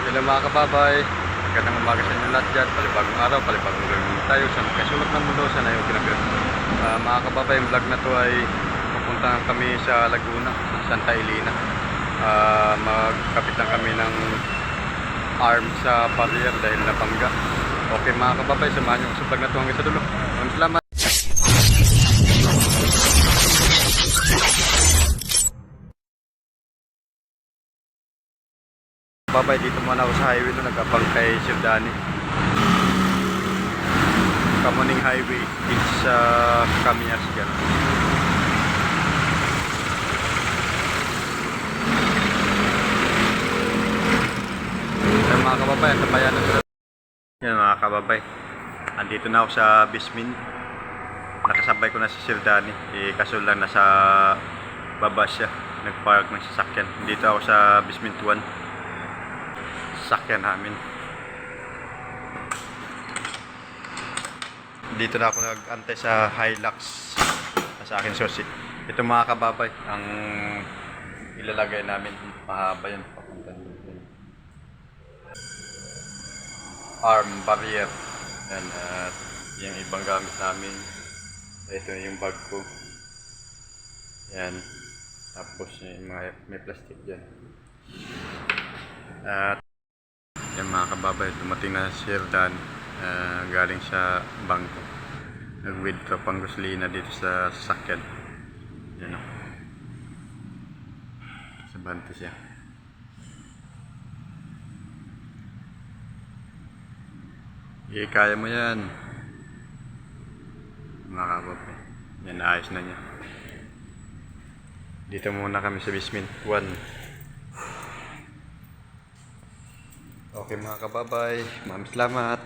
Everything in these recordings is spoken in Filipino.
Hello mga kababay, magandang umaga sa inyo lahat dyan. Palibagong araw, palibagong gawin tayo sa kasulok ng mundo sa nayo kinagyan. Mga kababay, yung vlog na to ay pupunta kami sa Laguna, Santa Elena. Magkapit lang kami ng arm sa barrier dahil napangga. Okay mga kababay, samahan nyo sa vlog na to hanggang sa dulo. Maraming salamat. Babay, dito muna ako sa highway na nagkabang kay Sir Danny. Kamuning Highway, it's Camias yan. Yan mga kababay, ang tabayanan sila. Yan mga kababay, andito na ako sa Bismin. Nakasabay ko na si Sir Danny, kaso lang nasa baba siya, nagpark ng sasakyan. Dito ako sa Bismin 1 sakyan namin. Dito na ako nag-antay sa Hilux sa akin susi. Ito mga kababay ang ilalagay namin, mahaba yan papunta dito. Arm barrier yan, at yung ibang gamit namin. Ito yung bag ko yan, tapos yung mga may plastic dyan. At yung mga kababay, dumating na si Sir Dan, galing sa bangko, nag-withdraw pang gasolina dito sa sasakyan. Yan o, sa bante siya. Kaya mo yan mga kababay, yan, ayos na niya. Dito muna kami sa Bismin 1. Okay mga kababay, maraming salamat.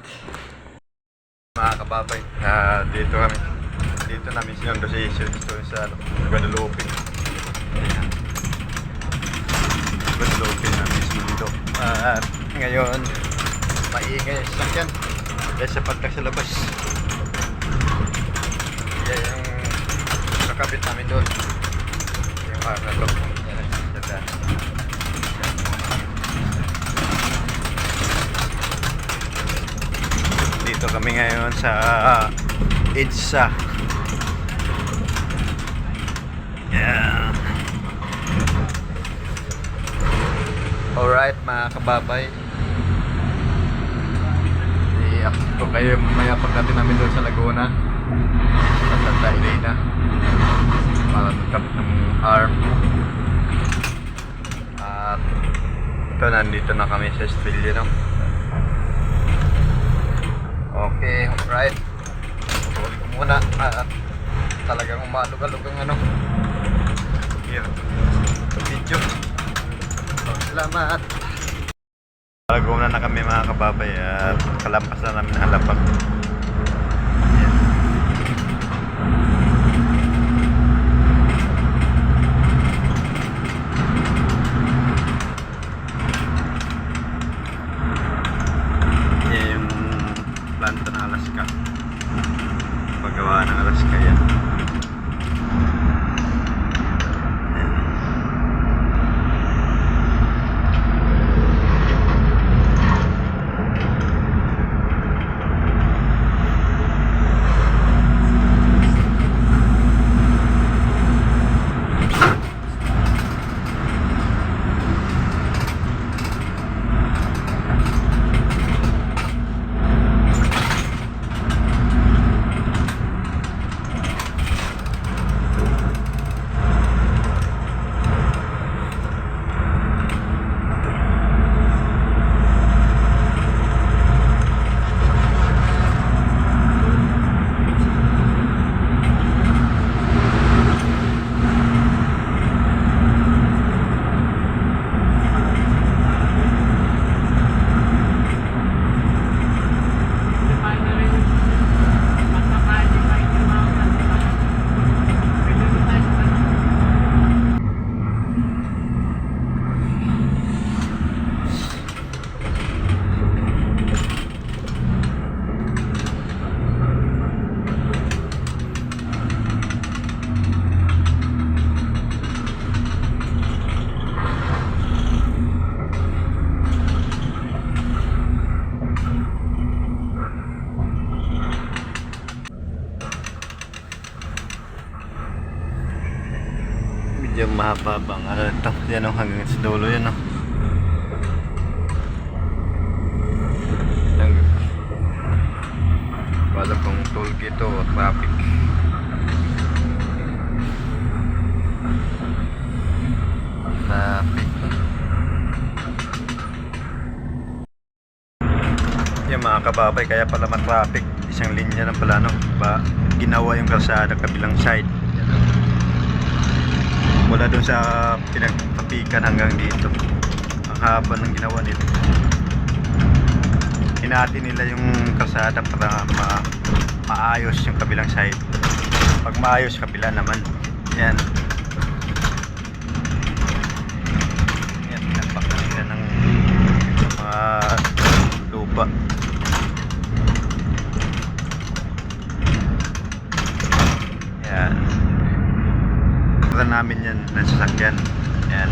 Mga kababay, dito namin sinundo si Sir sa Guadalupe. Guadalupe namin sinundo. At ngayon, maingay sa sasakyan dahil sa pagtak sa labas. Yan yung kakabit namin doon, yung arm na to. Yan. Dito kami ngayon sa EDSA. Yeah. Alright mga kababay, i-update ko kayo mamaya pagdating namin doon sa Laguna, sa Santa Elena, para magkapit ng arm. At ito, nandito na kami sa Estrella, no? Okay, alright. Tuloy ko muna. Talagang umalog-alog ang here, video. Salamat. Laguna na kami mga kababay at kalampas na namin ang halapag. Planta ng Alaska, paggawa ng Alaska yan. mahaba-habang ano ito. Yan o, hanggang sa dulo yan o. Wala pong toll gate o traffic. Yan mga kababay, kaya pala ma-traffic. Isang linya lang pala, no? Ginawa yung kalsada kabilang side. Mula dun sa pinagpapikan hanggang dito. Ang haba ng ginawa nito. Hinati nila yung kalsada para maayos yung kabilang side. Pag maayos, kabila naman. Yan. Yan, pinagpakan nila ng mga lupa. Yan. Para namin yan ng sasakyan. Yan.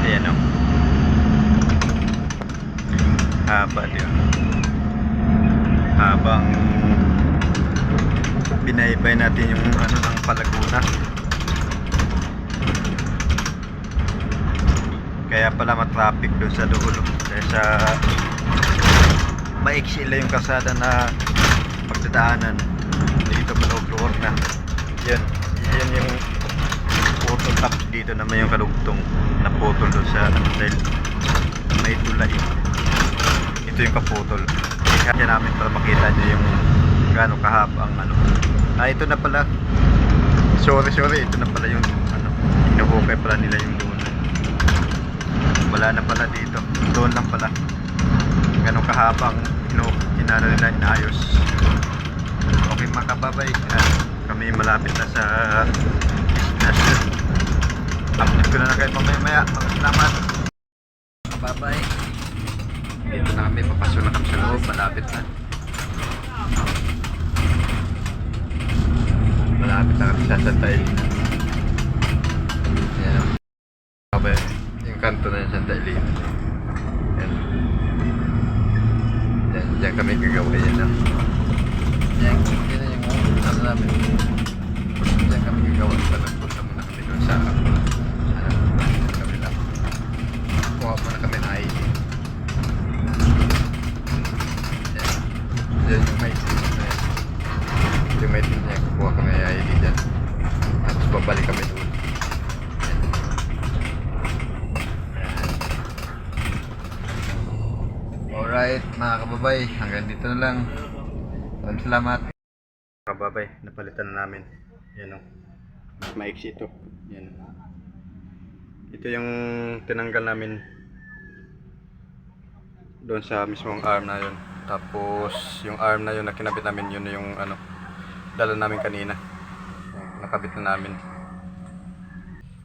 Ayan o. Haba diba? Habang binaybay natin yung ano ng Palaguna. Kaya pala matraffic doon sa dulo. Kaya sa maiksi lang yung kalsada na pagdadaanan. Dito malog-luwag na. Yan yung putol, tapos dito naman yung kadugtong na putol doon sa dahil may tulay. Ito yung kaputol. Kaya namin para makita nyo yung gaano kahaba ang ano. Ito na pala. Sorry, ito na pala yung ano, inuhukay pala nila yung doon. Wala na pala dito. Doon lang pala. Gaano kahaba ang inano nila, inayos. Okay mga kababay, kami malapit na sa destination. Upload ko na kayo mamaya. Salamat kababay. Dito na kami, papasok na kami sa loob. Malapit na. Malapit na kami sa Santa Elena. Yan o. Kababay, yung kanto na yung Santa Elena. Yan. Diyan kami gagawa yan o. Yan na yung ano namin. Diyan kami gagawa. Punta muna kami doon sa kabila. Kuha muna kami na ID. Diyan yung may team na yan. Yung may team niya, kukuha kami na ID dyan. Tapos babalik kami doon. Alright mga kababay, hanggang dito na lang. Maraming salamat. Kababay, napalitan na namin. Yan o. Mas maiksi ito. Yan. Ito yung tinanggal namin doon sa mismong arm na yun. Tapos yung arm na yun na kinabit namin, yun yung ano, dala namin kanina. Nakabit na namin.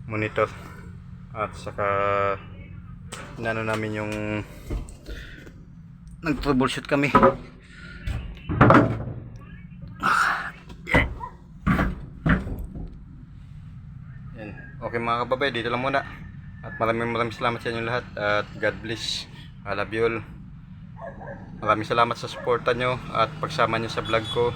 Monitor. At saka inano namin yung nag-troubleshoot kami. Yan. Okay mga kababay, dito lang muna. At maraming salamat sa inyo lahat. At God bless. I love you all. Maraming salamat sa suporta nyo at pagsama nyo sa vlog ko.